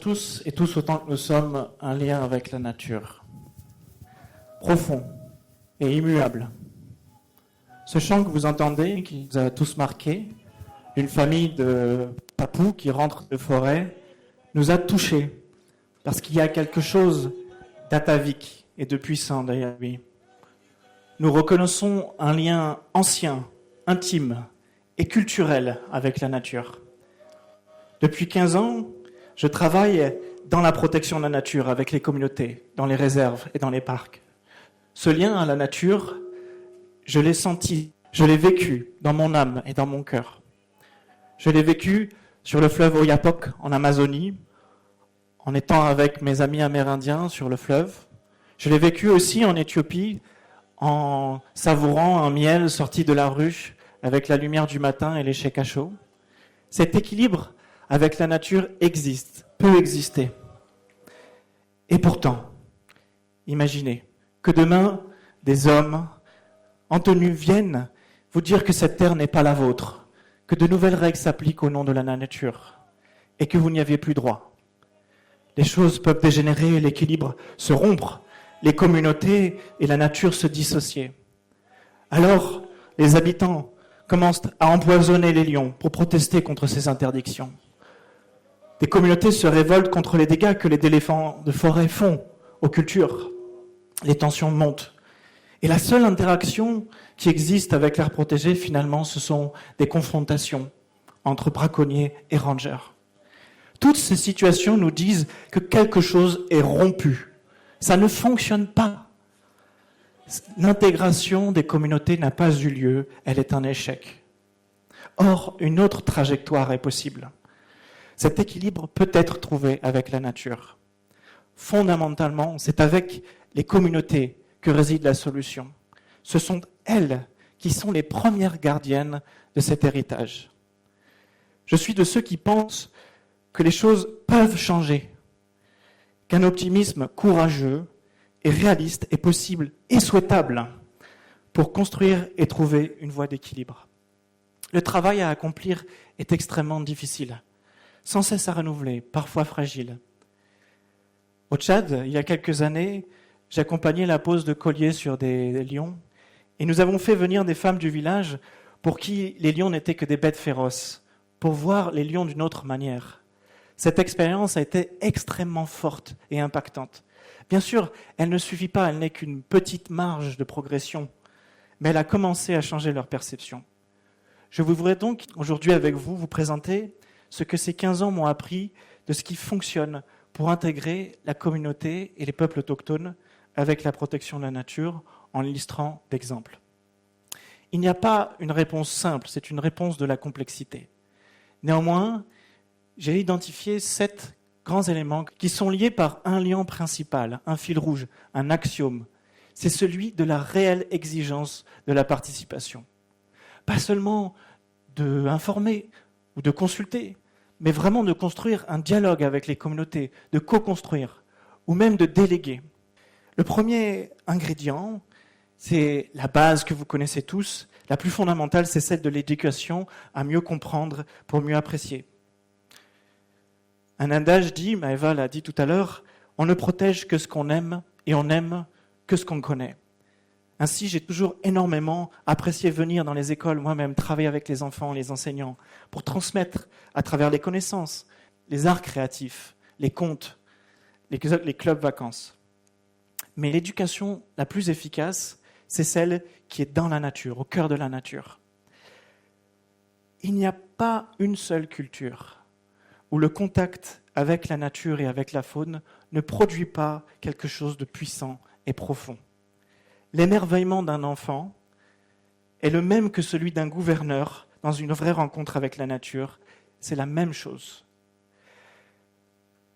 tous et tous autant que nous sommes un lien avec la nature, profond et immuable. Ce chant que vous entendez, qui vous a tous marqué, d'une famille de papous qui rentrent de forêt, nous a touchés, parce qu'il y a quelque chose d'atavique et de puissant derrière lui. Nous reconnaissons un lien ancien, intime et culturel avec la nature. Depuis 15 ans, je travaille dans la protection de la nature avec les communautés, dans les réserves et dans les parcs. Ce lien à la nature, je l'ai senti, je l'ai vécu dans mon âme et dans mon cœur. Je l'ai vécu sur le fleuve Oyapock en Amazonie, en étant avec mes amis amérindiens sur le fleuve. Je l'ai vécu aussi en Éthiopie, en savourant un miel sorti de la ruche avec la lumière du matin et les chèques à chaud. Cet équilibre avec la nature existe, peut exister. Et pourtant, imaginez que demain, des hommes en tenue viennent vous dire que cette terre n'est pas la vôtre, que de nouvelles règles s'appliquent au nom de la nature et que vous n'y aviez plus droit. Les choses peuvent dégénérer, l'équilibre se rompre, les communautés et la nature se dissocier. Alors, les habitants commencent à empoisonner les lions pour protester contre ces interdictions. Des communautés se révoltent contre les dégâts que les éléphants de forêt font aux cultures. Les tensions montent. Et la seule interaction qui existe avec l'air protégé, finalement, ce sont des confrontations entre braconniers et rangers. Toutes ces situations nous disent que quelque chose est rompu. Ça ne fonctionne pas. L'intégration des communautés n'a pas eu lieu, elle est un échec. Or, une autre trajectoire est possible. Cet équilibre peut être trouvé avec la nature. Fondamentalement, c'est avec les communautés que réside la solution. Ce sont elles qui sont les premières gardiennes de cet héritage. Je suis de ceux qui pensent que les choses peuvent changer, qu'un optimisme courageux et réaliste est possible et souhaitable pour construire et trouver une voie d'équilibre. Le travail à accomplir est extrêmement difficile, sans cesse à renouveler, parfois fragile. Au Tchad, il y a quelques années, j'accompagnais la pose de colliers sur des lions et nous avons fait venir des femmes du village pour qui les lions n'étaient que des bêtes féroces, pour voir les lions d'une autre manière. Cette expérience a été extrêmement forte et impactante. Bien sûr, elle ne suffit pas, elle n'est qu'une petite marge de progression, mais elle a commencé à changer leur perception. Je voudrais donc aujourd'hui avec vous présenter ce que ces 15 ans m'ont appris de ce qui fonctionne pour intégrer la communauté et les peuples autochtones avec la protection de la nature en illustrant d'exemples. Il n'y a pas une réponse simple, c'est une réponse de la complexité. Néanmoins, j'ai identifié 7 grands éléments qui sont liés par un lien principal, un fil rouge, un axiome. C'est celui de la réelle exigence de la participation. Pas seulement d'informer ou de consulter, mais vraiment de construire un dialogue avec les communautés, de co-construire, ou même de déléguer. Le premier ingrédient, c'est la base que vous connaissez tous. La plus fondamentale, c'est celle de l'éducation à mieux comprendre pour mieux apprécier. Un adage dit, Maëva l'a dit tout à l'heure, on ne protège que ce qu'on aime et on aime que ce qu'on connaît. Ainsi, j'ai toujours énormément apprécié venir dans les écoles, moi-même, travailler avec les enfants, les enseignants, pour transmettre à travers les connaissances, les arts créatifs, les contes, les clubs vacances. Mais l'éducation la plus efficace, c'est celle qui est dans la nature, au cœur de la nature. Il n'y a pas une seule culture où le contact avec la nature et avec la faune ne produit pas quelque chose de puissant et profond. L'émerveillement d'un enfant est le même que celui d'un gouverneur dans une vraie rencontre avec la nature. C'est la même chose.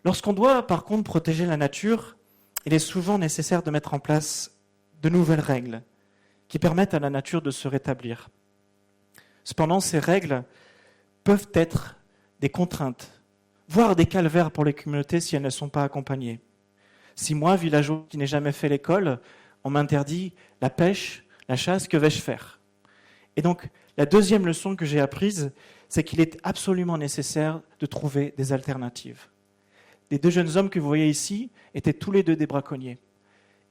Lorsqu'on doit, par contre, protéger la nature, il est souvent nécessaire de mettre en place de nouvelles règles qui permettent à la nature de se rétablir. Cependant, ces règles peuvent être des contraintes, voire des calvaires pour les communautés si elles ne sont pas accompagnées. Si moi, villageois qui n'ai jamais fait l'école, on m'interdit la pêche, la chasse, que vais-je faire ? Et donc, la deuxième leçon que j'ai apprise, c'est qu'il est absolument nécessaire de trouver des alternatives. Les 2 jeunes hommes que vous voyez ici étaient tous les 2 des braconniers.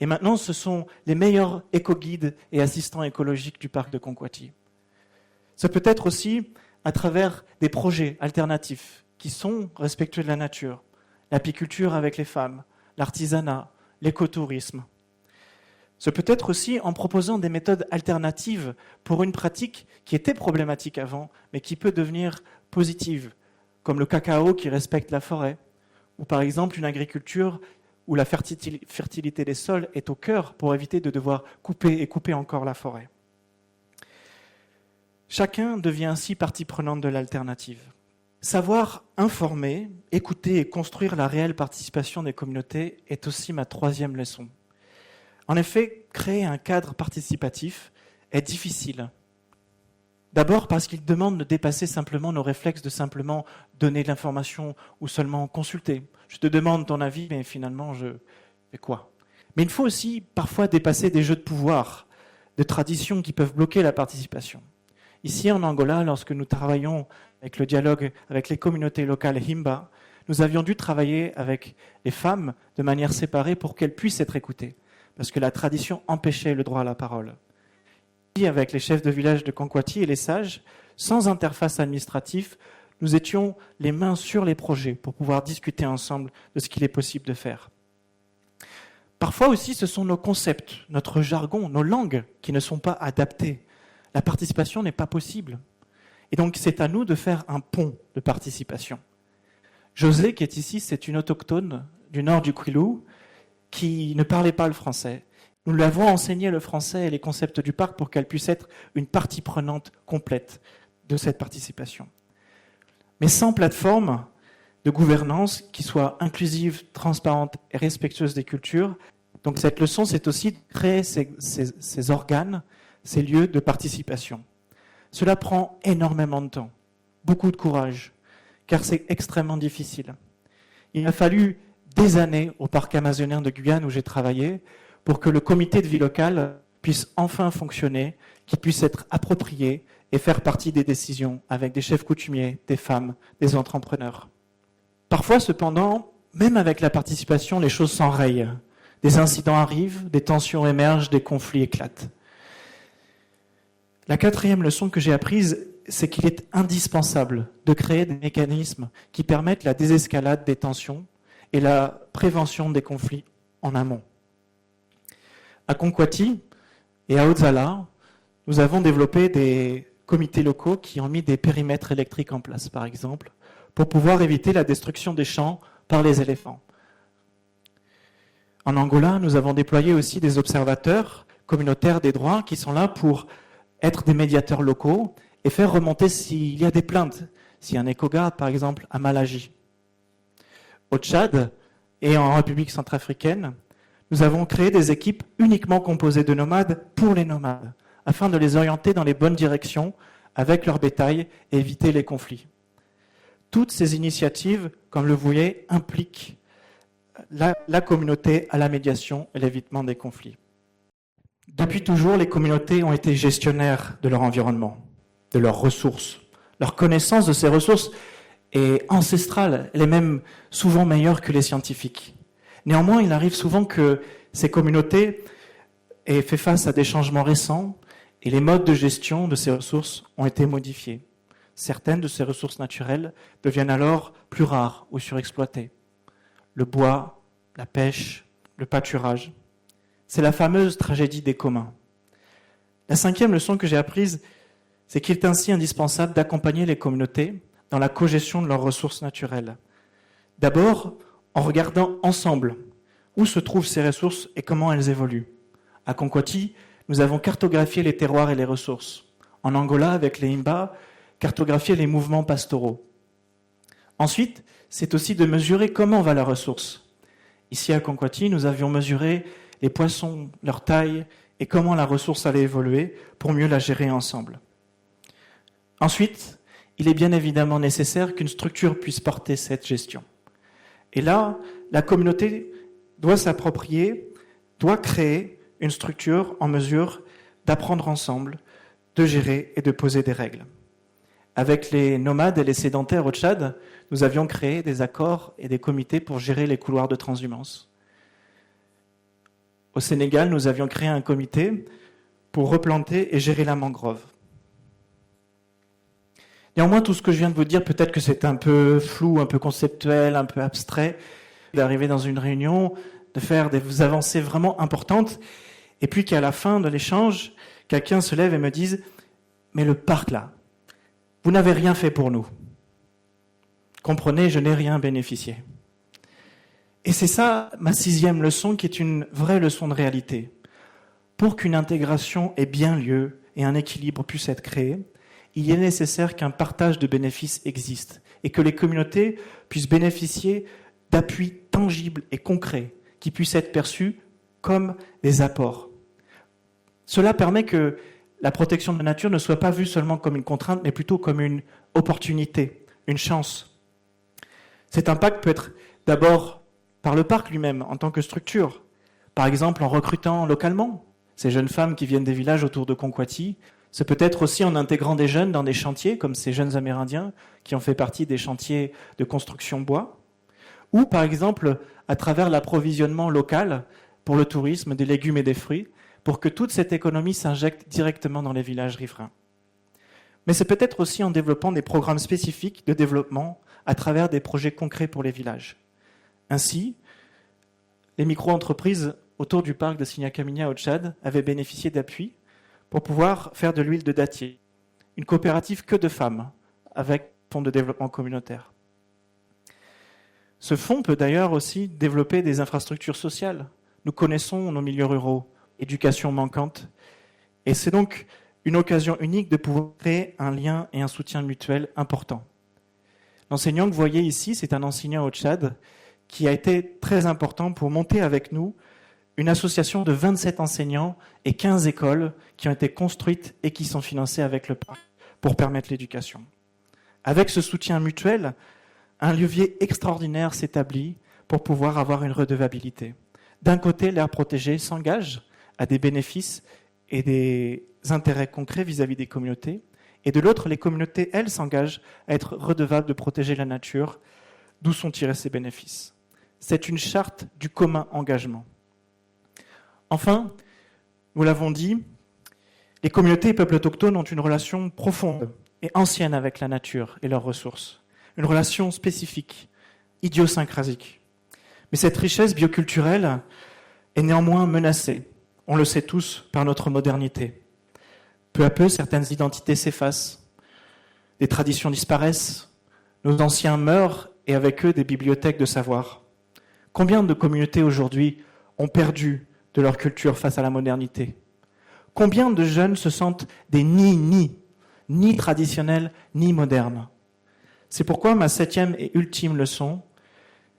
Et maintenant, ce sont les meilleurs éco-guides et assistants écologiques du parc de Conquati. Ça peut être aussi à travers des projets alternatifs qui sont respectueux de la nature, l'apiculture avec les femmes, l'artisanat, l'écotourisme. Ce peut être aussi en proposant des méthodes alternatives pour une pratique qui était problématique avant, mais qui peut devenir positive, comme le cacao qui respecte la forêt, ou par exemple une agriculture où la fertilité des sols est au cœur pour éviter de devoir couper encore la forêt. Chacun devient ainsi partie prenante de l'alternative. Savoir informer, écouter et construire la réelle participation des communautés est aussi ma 3e leçon. En effet, créer un cadre participatif est difficile. D'abord parce qu'il demande de dépasser simplement nos réflexes de simplement donner de l'information ou seulement consulter. Je te demande ton avis, mais finalement, je fais quoi ? Mais il faut aussi parfois dépasser des jeux de pouvoir, de traditions qui peuvent bloquer la participation. Ici, en Angola, lorsque nous travaillons avec le dialogue avec les communautés locales Himba, nous avions dû travailler avec les femmes de manière séparée pour qu'elles puissent être écoutées, parce que la tradition empêchait le droit à la parole. Ici, avec les chefs de village de Conquati et les sages, sans interface administrative, nous étions les mains sur les projets pour pouvoir discuter ensemble de ce qu'il est possible de faire. Parfois aussi, ce sont nos concepts, notre jargon, nos langues qui ne sont pas adaptés. La participation n'est pas possible. Et donc, c'est à nous de faire un pont de participation. José, qui est ici, c'est une autochtone du nord du Kwilu qui ne parlait pas le français. Nous lui avons enseigné le français et les concepts du parc pour qu'elle puisse être une partie prenante complète de cette participation. Mais sans plateforme de gouvernance qui soit inclusive, transparente et respectueuse des cultures. Donc cette leçon, c'est aussi de créer ces organes, ces lieux de participation. Cela prend énormément de temps, beaucoup de courage, car c'est extrêmement difficile. Il a fallu des années au parc amazonien de Guyane où j'ai travaillé pour que le comité de vie locale puisse enfin fonctionner, qu'il puisse être approprié et faire partie des décisions avec des chefs coutumiers, des femmes, des entrepreneurs. Parfois, cependant, même avec la participation, les choses s'enrayent. Des incidents arrivent, des tensions émergent, des conflits éclatent. La 4e leçon que j'ai apprise, c'est qu'il est indispensable de créer des mécanismes qui permettent la désescalade des tensions et la prévention des conflits en amont. À Conquati et à Ozala, nous avons développé des comités locaux qui ont mis des périmètres électriques en place, par exemple, pour pouvoir éviter la destruction des champs par les éléphants. En Angola, nous avons déployé aussi des observateurs communautaires des droits qui sont là pour être des médiateurs locaux et faire remonter s'il y a des plaintes, si un éco-garde, par exemple, a mal agi. Au Tchad et en République centrafricaine, nous avons créé des équipes uniquement composées de nomades pour les nomades, afin de les orienter dans les bonnes directions avec leur bétail et éviter les conflits. Toutes ces initiatives, comme le voyez, impliquent la communauté à la médiation et l'évitement des conflits. Depuis toujours, les communautés ont été gestionnaires de leur environnement, de leurs ressources. Leur connaissance de ces ressources est ancestrale, elle est même souvent meilleure que les scientifiques. Néanmoins, il arrive souvent que ces communautés aient fait face à des changements récents et les modes de gestion de ces ressources ont été modifiés. Certaines de ces ressources naturelles deviennent alors plus rares ou surexploitées. Le bois, la pêche, le pâturage. C'est la fameuse tragédie des communs. La 5e leçon que j'ai apprise, c'est qu'il est ainsi indispensable d'accompagner les communautés dans la cogestion de leurs ressources naturelles. D'abord, en regardant ensemble où se trouvent ces ressources et comment elles évoluent. À Conquati, nous avons cartographié les terroirs et les ressources. En Angola, avec les Himba, cartographier les mouvements pastoraux. Ensuite, c'est aussi de mesurer comment va la ressource. Ici à Conquati, nous avions mesuré les poissons, leur taille et comment la ressource allait évoluer pour mieux la gérer ensemble. Ensuite, il est bien évidemment nécessaire qu'une structure puisse porter cette gestion. Et là, la communauté doit s'approprier, doit créer une structure en mesure d'apprendre ensemble, de gérer et de poser des règles. Avec les nomades et les sédentaires au Tchad, nous avions créé des accords et des comités pour gérer les couloirs de transhumance. Au Sénégal, nous avions créé un comité pour replanter et gérer la mangrove. Néanmoins, tout ce que je viens de vous dire, peut-être que c'est un peu flou, un peu conceptuel, un peu abstrait, d'arriver dans une réunion, de faire des avancées vraiment importantes, et puis qu'à la fin de l'échange, quelqu'un se lève et me dise « Mais le parc là, vous n'avez rien fait pour nous. Comprenez, je n'ai rien bénéficié. » Et c'est ça ma 6e leçon, qui est une vraie leçon de réalité. Pour qu'une intégration ait bien lieu et un équilibre puisse être créé, il est nécessaire qu'un partage de bénéfices existe et que les communautés puissent bénéficier d'appuis tangibles et concrets qui puissent être perçus comme des apports. Cela permet que la protection de la nature ne soit pas vue seulement comme une contrainte, mais plutôt comme une opportunité, une chance. Cet impact peut être d'abord par le parc lui-même, en tant que structure. Par exemple, en recrutant localement ces jeunes femmes qui viennent des villages autour de Konkwati. C'est peut-être aussi en intégrant des jeunes dans des chantiers, comme ces jeunes Amérindiens qui ont fait partie des chantiers de construction bois. Ou par exemple, à travers l'approvisionnement local pour le tourisme des légumes et des fruits, pour que toute cette économie s'injecte directement dans les villages riverains. Mais c'est peut-être aussi en développant des programmes spécifiques de développement à travers des projets concrets pour les villages. Ainsi, les micro-entreprises autour du parc de Signakaminya au Tchad avaient bénéficié d'appui pour pouvoir faire de l'huile de dattier, une coopérative que de femmes, avec fonds de développement communautaire. Ce fonds peut d'ailleurs aussi développer des infrastructures sociales. Nous connaissons nos milieux ruraux, éducation manquante, et c'est donc une occasion unique de pouvoir créer un lien et un soutien mutuel important. L'enseignant que vous voyez ici, c'est un enseignant au Tchad qui a été très important pour monter avec nous une association de 27 enseignants et 15 écoles qui ont été construites et qui sont financées avec le parc pour permettre l'éducation. Avec ce soutien mutuel, un levier extraordinaire s'établit pour pouvoir avoir une redevabilité. D'un côté, l'aire protégée s'engage à des bénéfices et des intérêts concrets vis-à-vis des communautés, et de l'autre, les communautés, elles, s'engagent à être redevables de protéger la nature, d'où sont tirés ces bénéfices. C'est une charte du commun engagement. Enfin, nous l'avons dit, les communautés et peuples autochtones ont une relation profonde et ancienne avec la nature et leurs ressources. Une relation spécifique, idiosyncrasique. Mais cette richesse bioculturelle est néanmoins menacée, on le sait tous, par notre modernité. Peu à peu, certaines identités s'effacent, des traditions disparaissent, nos anciens meurent et avec eux des bibliothèques de savoir. Combien de communautés aujourd'hui ont perdu de leur culture face à la modernité? Combien de jeunes se sentent des ni traditionnels, ni modernes? C'est pourquoi ma 7e et ultime leçon,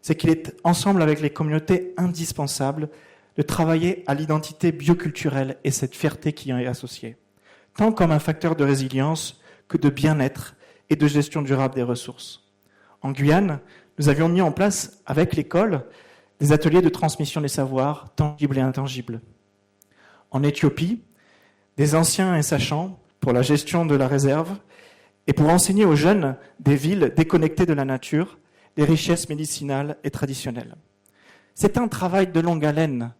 c'est qu'il est ensemble avec les communautés indispensable de travailler à l'identité bioculturelle et cette fierté qui y est associée, tant comme un facteur de résilience que de bien-être et de gestion durable des ressources. En Guyane, nous avions mis en place avec l'école des ateliers de transmission des savoirs tangibles et intangibles. En Éthiopie, des anciens et sachants pour la gestion de la réserve et pour enseigner aux jeunes des villes déconnectées de la nature, des richesses médicinales et traditionnelles. C'est un travail de longue haleine,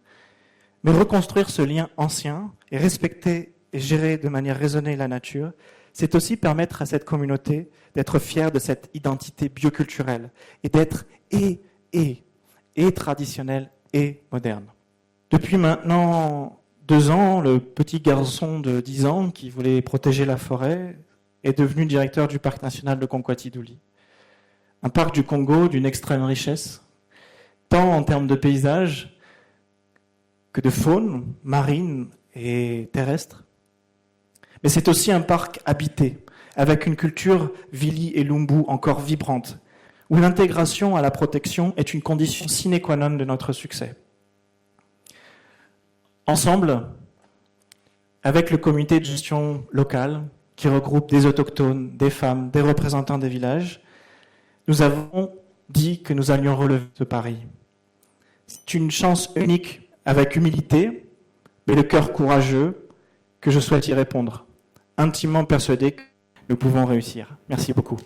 mais reconstruire ce lien ancien et respecter et gérer de manière raisonnée la nature, c'est aussi permettre à cette communauté d'être fière de cette identité bioculturelle et d'être et traditionnelle et moderne. Depuis maintenant 2 ans, le petit garçon de 10 ans qui voulait protéger la forêt est devenu directeur du parc national de Konkwati-Douli. Un parc du Congo d'une extrême richesse, tant en termes de paysage que de faune marine et terrestre. Mais c'est aussi un parc habité, avec une culture Vili et Lumbu encore vibrante, où l'intégration à la protection est une condition sine qua non de notre succès. Ensemble, avec le comité de gestion local, qui regroupe des autochtones, des femmes, des représentants des villages, nous avons dit que nous allions relever ce pari. C'est une chance unique, avec humilité, mais le cœur courageux, que je souhaite y répondre, intimement persuadé que nous pouvons réussir. Merci beaucoup.